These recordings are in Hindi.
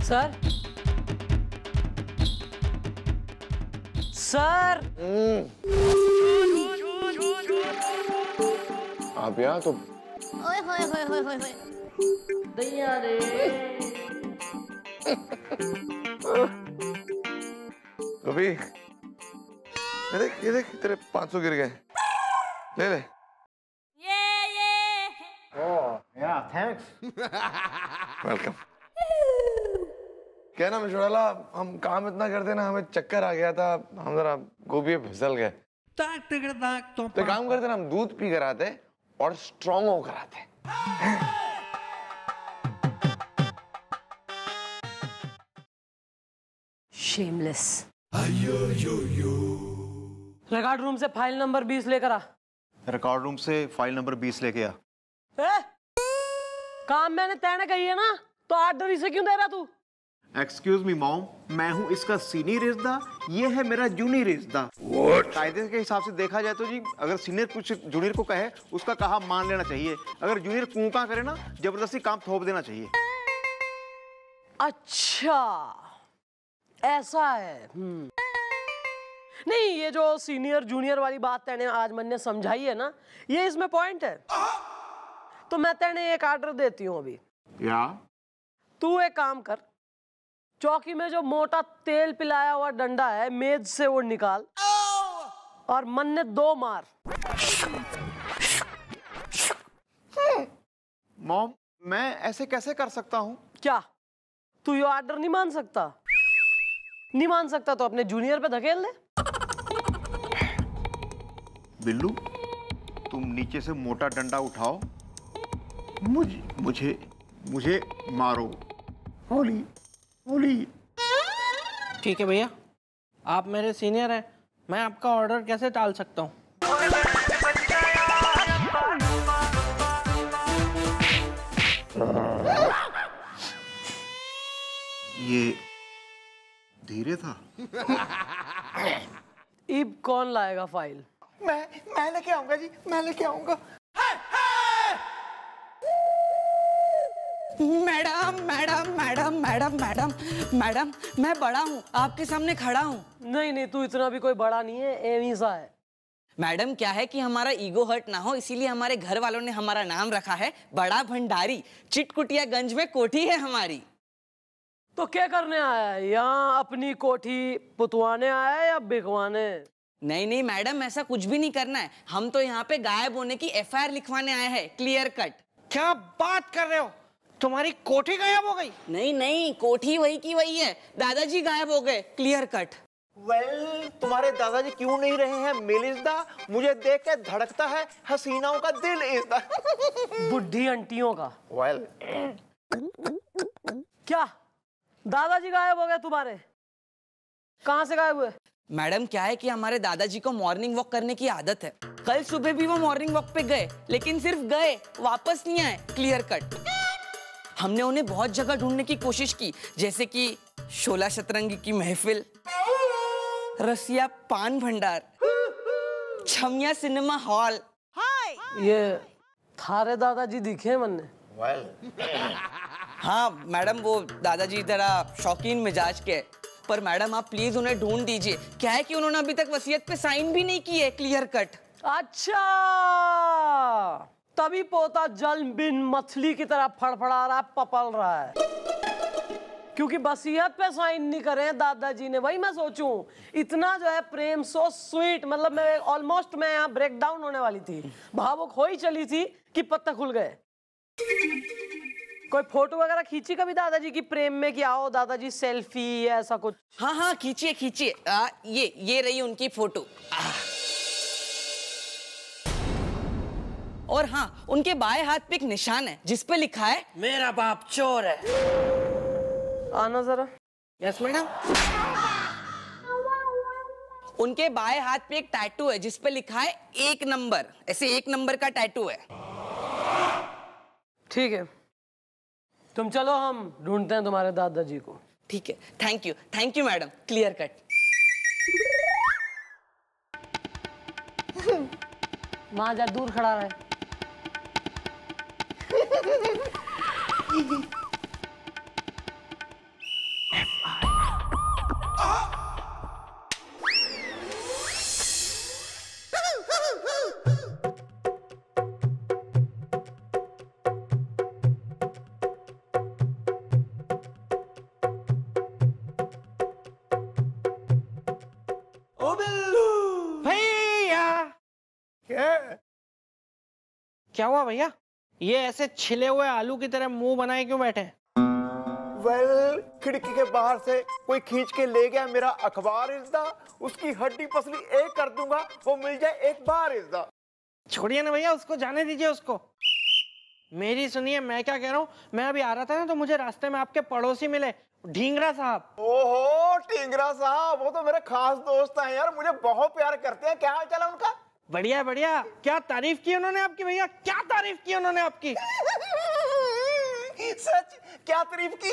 सर सर आप यहाँ तो ओए होए होए होए होए होए दैया रे। कभी ये देख तेरे 500 गिर गए, ले ले। Yeah, thanks. वेलकम। क्या ना मिशोड़ा, हम काम इतना करते ना, हमें चक्कर आ गया था, हम जरा गोभी में फिसल गए। तो काम करते ना, हम दूध पी कर आते और स्ट्रॉन्ग होकर आते। शेमलेस। रिकॉर्ड रूम से फाइल नंबर 20 लेकर आ। रिकॉर्ड रूम से फाइल नंबर 20 लेके आ। काम मैंने तैने कही है ना, तो ऑर्डर इसे क्यों दे रहा तू? एक्सक्यूज मी मॉम, मैं हूँ इसका सीनियर रिश्ता, ये है मेरा जूनियर रिश्ता। कायदे के हिसाब से देखा जाए तो जी, अगर सीनियर कुछ जूनियर को कहे, उसका कहा मान लेना चाहिए। अगर जूनियर कूका करे ना, जबरदस्ती काम थोप देना चाहिए। अच्छा ऐसा है। नहीं, ये जो सीनियर जूनियर वाली बात तैने आज मैंने समझाई है ना, ये इसमें पॉइंट है। तो मैं तेने एक ऑर्डर देती हूँ अभी। या तू एक काम कर, चौकी में जो मोटा तेल पिलाया हुआ डंडा है, मेज से वो निकाल और मन ने 2 मार। मॉम, मैं ऐसे कैसे कर सकता हूँ? क्या तू ये ऑर्डर नहीं मान सकता? नहीं मान सकता तो अपने जूनियर पे धकेल दे। बिल्लू, तुम नीचे से मोटा डंडा उठाओ, मुझे मारो। होली होली। ठीक है भैया, आप मेरे सीनियर हैं, मैं आपका ऑर्डर कैसे टाल सकता हूँ? ये धीरे था। इब कौन लाएगा फाइल? मैं लेके आऊंगा जी, मैं लेके आऊंगा। Madam madam madam madam madam madam, मैं बड़ा हूँ, आपके सामने खड़ा हूँ। नहीं, तू इतना भी कोई बड़ा नहीं है, एवी सा है। मैडम क्या है कि हमारा ईगो हर्ट ना हो, इसीलिए हमारे घर वालों ने हमारा नाम रखा है बड़ा भंडारी। चिटकुटियागंज में कोठी है हमारी। तो क्या करने आया है यहाँ? अपनी कोठी पुतवाने आया है या बिकवाने? नहीं नहीं मैडम, ऐसा कुछ भी नहीं करना है, हम तो यहाँ पे गायब होने की FIR लिखवाने आए हैं, क्लियर कट। क्या बात कर रहे हो? तुम्हारी कोठी गायब हो गई? नहीं नहीं, कोठी वही की वही है, दादाजी गायब हो गए, क्लियर कट। तुम्हारे दादाजी क्यों नहीं रहे हैं मिलिसदा? मुझे देख के धड़कता है हसीनाओं का दिल इज़दा। बुढ़ी अंटियों का। क्या दादाजी गायब हो गए तुम्हारे? कहाँ से गायब हुए? मैडम क्या है कि हमारे दादाजी को मॉर्निंग वॉक करने की आदत है। कल सुबह भी वो मॉर्निंग वॉक पे गए, लेकिन सिर्फ गए, वापस नहीं आए, क्लियर कट। हमने उन्हें बहुत जगह ढूंढने की कोशिश की, जैसे कि शोला शतरंगी की महफिल, रसिया पान भंडार, छमिया सिनेमा हॉल। ये थारे दादाजी दिखे मन्ने? हाँ मैडम, वो दादाजी जरा शौकीन मिजाज के, पर मैडम आप प्लीज उन्हें ढूंढ दीजिए। क्या है कि उन्होंने अभी तक वसीयत पे साइन भी नहीं की है, क्लियर कट। अच्छा, तभी पोता जल बिन मछली की तरह फड़फड़ा रहा, पपल रहा है, क्योंकि वसीयत पे साइन नहीं करे दादाजी ने। वही मैं सोचूं, इतना जो है प्रेम, सो स्वीट, मतलब मैं ऑलमोस्ट मैं यहाँ ब्रेक डाउन होने वाली थी, भावुक हो ही चली थी कि पत्ते खुल गए। कोई फोटो वगैरह खींची कभी दादाजी की प्रेम में कि आओ दादाजी सेल्फी या ऐसा कुछ? हाँ हाँ खींचिए खींचिए, ये रही उनकी फोटो। और हाँ, उनके बाएं हाथ पे एक निशान है जिस पे लिखा है मेरा बाप चोर है। आना जरा। Yes madam. उनके बाएं हाथ पे एक टैटू है जिस पे लिखा है 1 नंबर, ऐसे 1 नंबर का टैटू है। ठीक है, तुम चलो, हम ढूंढते हैं तुम्हारे दादाजी को। ठीक है, thank you madam, clear cut. वहां जा, दूर खड़ा रहे। क्या हुआ भैया? ये ऐसे छिले हुए आलू की तरह मुंह बनाए क्यों बैठे हैं? वेल, खिड़की के बाहर से कोई खींच के ले गया मेरा अखबार इज्दा, उसकी हड्डी पसली एक कर दूंगा, वो मिल जाए एक बार इज्दा। छोड़िए ना भैया, उसको जाने दीजिए उसको। मेरी सुनिए, मैं क्या कह रहा हूँ, मैं अभी आ रहा था ना तो मुझे रास्ते में आपके पड़ोसी मिले, ढींगरा साहब। ओहो, ढींगरा साहब, वो तो मेरे खास दोस्त हैं यार, मुझे बहुत प्यार करते हैं। क्या हाल चाल है उनका? बढ़िया बढ़िया। क्या तारीफ की उन्होंने आपकी भैया, क्या तारीफ की उन्होंने आपकी? सच? क्या तारीफ की?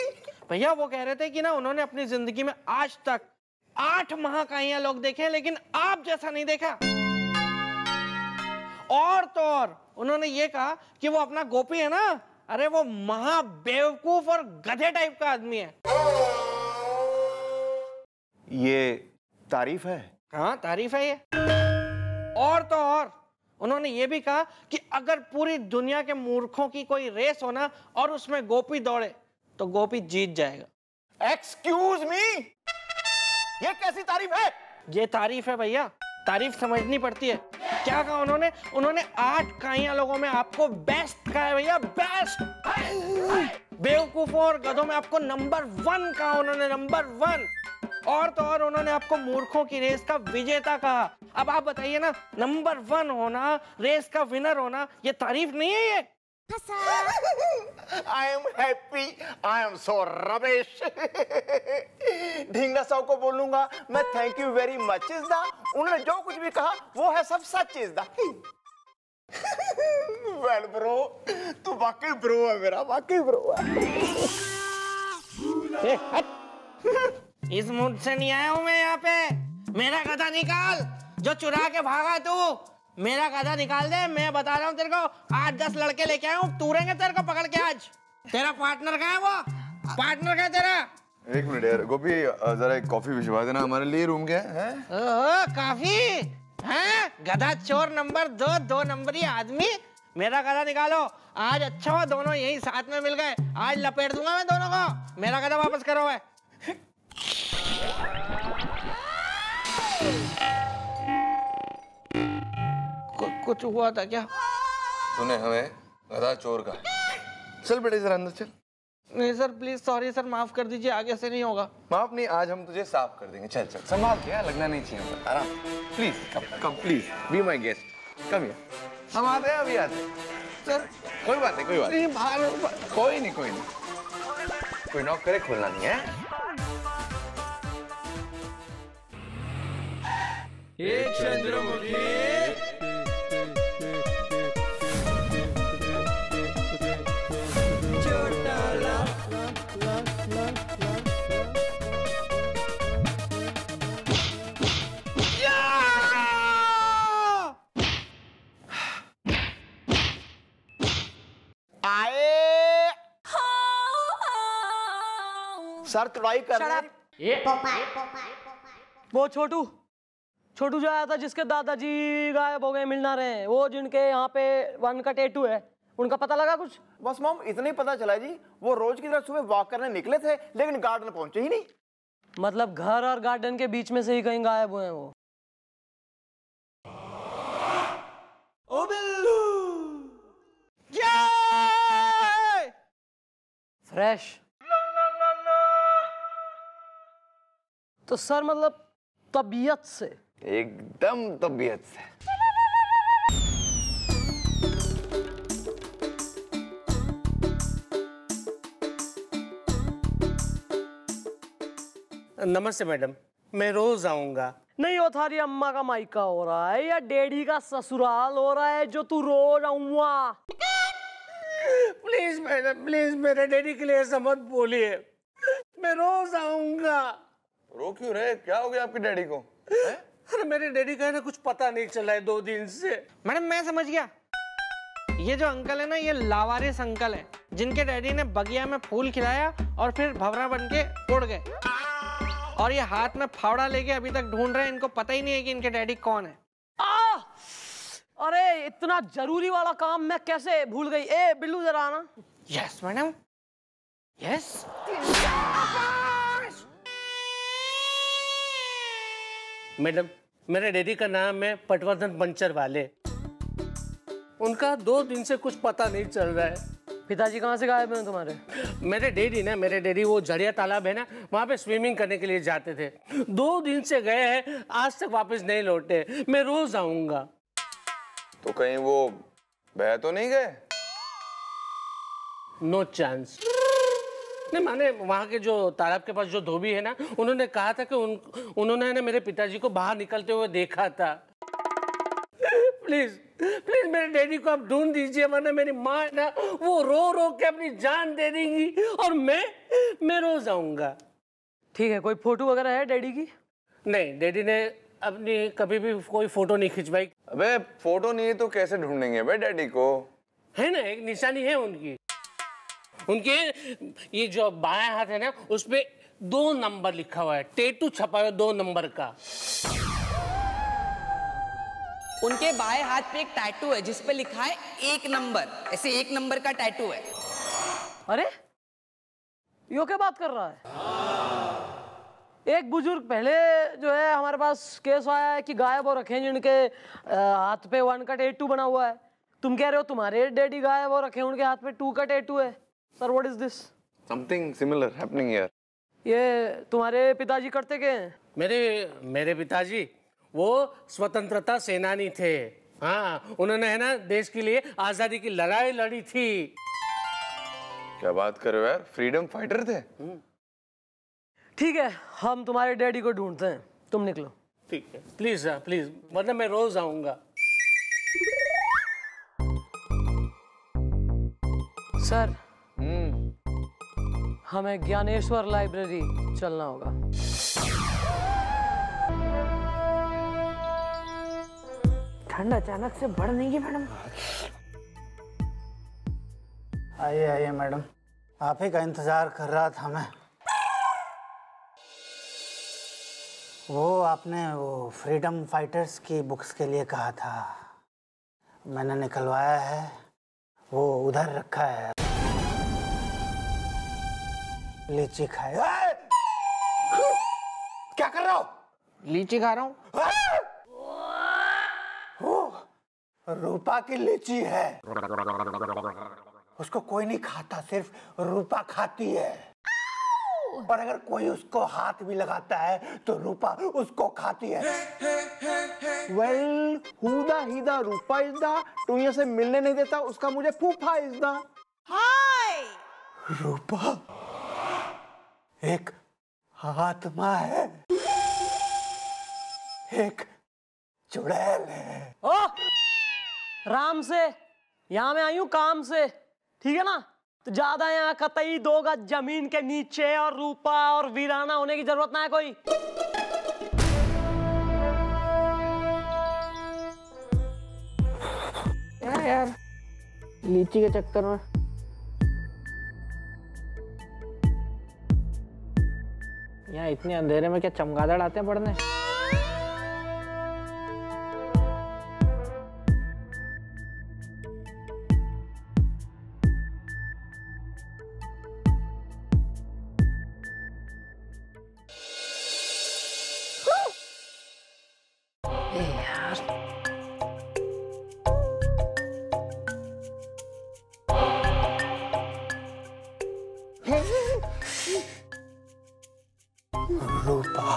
भैया वो कह रहे थे कि ना उन्होंने अपनी जिंदगी में आज तक 8 महाकाइयां लोग देखे लेकिन आप जैसा नहीं देखा। और तो और उन्होंने ये कहा कि वो अपना गोपी है ना, अरे वो महा बेवकूफ और गधे टाइप का आदमी है। ये तारीफ है? हाँ तारीफ है ये। और तो और उन्होंने ये भी कहा कि अगर पूरी दुनिया के मूर्खों की कोई रेस हो ना और उसमें गोपी दौड़े तो गोपी जीत जाएगा। एक्सक्यूज मी, ये कैसी तारीफ है? ये तारीफ है भैया, तारीफ समझनी पड़ती है। क्या कहा उन्होंने? उन्होंने 8 काइयां लोगों में आपको बेस्ट कहा है भैया, बेस्ट। बेवकूफों और गधों में आपको नंबर 1 कहा उन्होंने, नंबर 1। और तो और उन्होंने आपको मूर्खों की रेस का विजेता कहा। अब आप बताइए ना, नंबर 1 होना, रेस का विनर होना, ये तारीफ नहीं है ये? I am happy, I am so rubbish। Dhingra साहब को बोलूंगा मैं थैंक यू वेरी मच इज़दा, उन्होंने जो कुछ भी कहा वो है सब सच इज़दा। वेल ब्रो, तू वाकई ब्रो है मेरा, वाकई ब्रो है। इस मूड से नहीं आया हूं मैं यहाँ पे। मेरा गधा निकाल, जो चुरा के भागा तू, मेरा गधा निकाल दे। मैं बता रहा हूँ तेरे को, 8-10 लड़के लेके आया हूँ, तूरेंगे तेरे को पकड़ के आज। तेरा पार्टनर कहाँ है? वो पार्टनर कहाँ है तेरा? एक मिनट यार गोपी, जरा एक कॉफी भिजवा देना हमारे लिए। रूम क्या है? ओह काफी है। गधा चोर नंबर 2 नंबरी आदमी। मेरा गधा निकालो आज। अच्छा हुआ दोनों यही साथ में मिल गए, आज लपेट दूंगा मैं दोनों को। मेरा गधा वापस करो है। कुछ हुआ था क्या? तूने हमें गधा चोर का। चल बेटे जरा अंदर चल। नहीं सर प्लीज, सॉरी सर, माफ कर दीजिए, आगे से नहीं होगा। माफ नहीं, आज हम तुझे साफ कर देंगे। चल चल संभाल के, लगना नहीं चाहिए, आराम। Please come please, be my guest, come here. हम आते हैं, अभी आते हैं सर। कोई बात नहीं, कोई बात नहीं, कोई नहीं, कोई नहीं, कोई नॉक करे खोलना नहीं है। चंद्रमुखी सर ट्राई कर रहे हैं। वो छोटू जो आया था जिसके दादाजी गायब हो गए, मिल ना रहे, वो जिनके यहाँ पे 1 का टैटू है, उनका पता लगा कुछ? बस मॉम इतना ही पता चला जी, वो रोज की तरह सुबह वॉक करने निकले थे लेकिन गार्डन पहुंचे ही नहीं। मतलब घर और गार्डन के बीच में से ही कहीं गायब हुए हैं वो। ओ बिल्लू फ्रेश। तो सर मतलब तबीयत से? एकदम तबीयत से। नमस्ते मैडम, मैं रोज आऊंगा। नहीं, वो थारी अम्मा का मायका हो रहा है या डैडी का ससुराल हो रहा है जो तू रोज आऊंगा? प्लीज मैडम प्लीज, मेरे डैडी के लिए ऐसा मत बोलिए, मैं रोज आऊंगा। रो क्यों रहे? क्या हो गया आपके डैडी को? अरे मेरे डैडी का ना कुछ पता नहीं चला है 2 दिन से। मैडम मैं समझ गया, ये जो अंकल है ना, ये लावारिस अंकल है, जिनके डैडी ने बगिया में फूल खिलाया और फिर भंवरा बन के उड़ गए, और ये हाथ में फावड़ा लेके अभी तक ढूंढ रहे हैं। इनको पता ही नहीं है कि इनके डैडी कौन है। अरे इतना जरूरी वाला काम मैं कैसे भूल गई। ए बिल्लू जरा आना। Yes madam, yes. मैडम मेरे डैडी का नाम है पटवर्धन पंचर वाले। उनका 2 दिन से कुछ पता नहीं चल रहा है। पिताजी कहाँ से गायब हैं तुम्हारे? मेरे डैडी वो जड़िया तालाब है ना, वहाँ पे स्विमिंग करने के लिए जाते थे। 2 दिन से गए हैं, आज तक वापस नहीं लौटे। मैं रोज आऊंगा। तो कहीं वो बह तो नहीं गए? No chance. नहीं माने वहाँ के जो तालाब के पास जो धोबी है ना, उन्होंने कहा था कि उन्होंने ना मेरे पिताजी को बाहर निकलते हुए देखा था। प्लीज प्लीज मेरे डैडी को आप ढूंढ दीजिए, वरना मेरी माँ है ना वो रो रो के अपनी जान दे देंगी और मैं रोज आऊंगा। ठीक है, कोई फोटो वगैरह है डैडी की? नहीं, डैडी ने अपनी कभी भी कोई फोटो नहीं खिंचवाई। अबे फोटो नहीं है तो कैसे ढूंढेंगे भाई डैडी को? है ना, एक निशानी है उनकी। उनके ये जो बाएं हाथ है ना, उसपे 2 नंबर लिखा हुआ है, टैटू छपा हुआ 2 नंबर का। उनके बाएं हाथ पे एक टैटू है जिस पे लिखा है 1 नंबर, ऐसे 1 नंबर का टैटू है। अरे यो क्या बात कर रहा है? एक बुजुर्ग पहले जो है हमारे पास केस आया है कि गायब हो रखे हैं, जिनके हाथ पे 1 का टैटू बना हुआ है। तुम कह रहे हो तुम्हारे डैडी गायब हो रखे हैं, उनके हाथ पे 2 का टैटू है। Sir what is this? Something similar happening here. ये तुम्हारे पिताजी करते क्या हैं? मेरे पिताजी वो स्वतंत्रता सेनानी थे। हाँ, उन्होंने है ना देश के लिए आजादी की लड़ाई लड़ी थी। क्या बात कर रहे हो यार, फ्रीडम फाइटर थे? ठीक है, हम तुम्हारे डैडी को ढूंढते हैं, तुम निकलो। ठीक है, प्लीज प्लीज, वरना मैं रोज आऊंगा। सर हमें ज्ञानेश्वर लाइब्रेरी चलना होगा। ठंड अचानक से बढ़ नहीं गई मैडम? आइए आइए मैडम, आप ही का इंतजार कर रहा था मैं। वो आपने वो फ्रीडम फाइटर्स की बुक्स के लिए कहा था, मैंने निकलवाया है, वो उधर रखा है। लीची खाए। क्या कर रहा हो? लीची खा रहा हूँ। रूपा की लीची है, उसको कोई नहीं खाता, सिर्फ रूपा खाती है। और अगर कोई उसको हाथ भी लगाता है तो रूपा उसको खाती है। Well Huda हिदा Rupa is the, टुइया से मिलने नहीं देता उसका मुझे फूफा इज दा। हाय रूपा एक आत्मा है, एक चुड़ैल है। ओ राम से, यहाँ मैं आई हूँ काम से, ठीक है ना? तो ज्यादा यहाँ कतई 2 गज जमीन के नीचे और रूपा और वीराना होने की जरूरत ना है कोई। यार लीची के चक्कर में यहाँ इतने अंधेरे में क्या चमगादड़ आते हैं पढ़ने? रूपा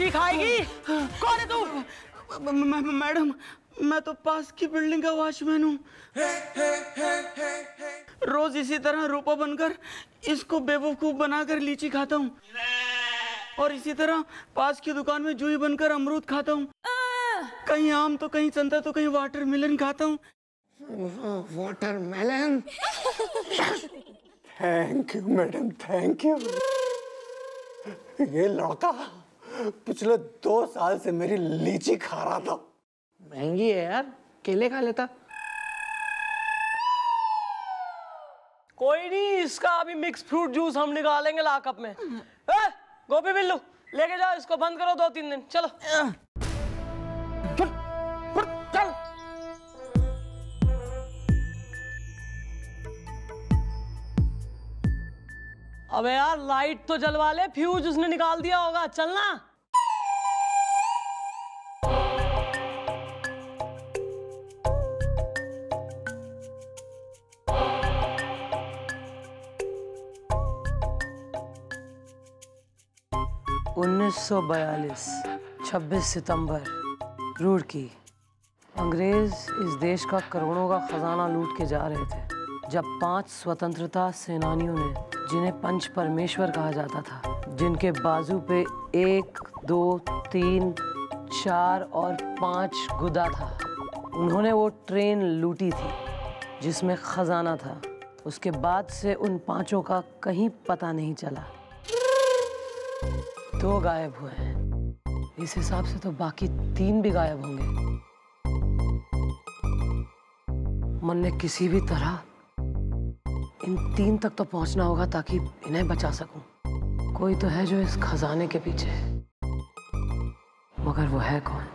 लीची खाएगी? कौन है तू? मैडम, मैं तो पास की बिल्डिंग का वॉचमैन हूँ। रोज इसी तरह रूपा बनकर इसको बेवकूफ बनाकर लीची खाता हूँ, और इसी तरह पास की दुकान में जूही बनकर अमरूद खाता हूँ। कहीं आम तो कहीं संतरा तो कहीं वाटरमेलन खाता हूँ। Watermelon? Thank you madam, thank you. ये लड़का पिछले 2 साल से मेरी लीची खा रहा था। महंगी है यार, केले खा लेता। कोई नहीं, इसका अभी मिक्स फ्रूट जूस हम निकालेंगे लाकअप में। गोपी बिल्लू, लेके जाओ इसको, बंद करो 2-3 दिन। चलो चल। अबे यार, लाइट तो जलवा ले, फ्यूज उसने निकाल दिया होगा। चलना। (1942) 26 सितंबर, रुड़की। अंग्रेज इस देश का करोड़ों का खजाना लूट के जा रहे थे जब 5 स्वतंत्रता सेनानियों ने, जिन्हें पंच परमेश्वर कहा जाता था, जिनके बाजू पे 1, 2, 3, 4 और 5 गुदा था, उन्होंने वो ट्रेन लूटी थी जिसमें खजाना था। उसके बाद से उन 5 का कहीं पता नहीं चला। 2 गायब हुए हैं। इस हिसाब से तो बाकी 3 भी गायब होंगे। मन ने किसी भी तरह इन 3 तक तो पहुंचना होगा ताकि इन्हें बचा सकूं। कोई तो है जो इस खजाने के पीछे है, मगर वो है कौन?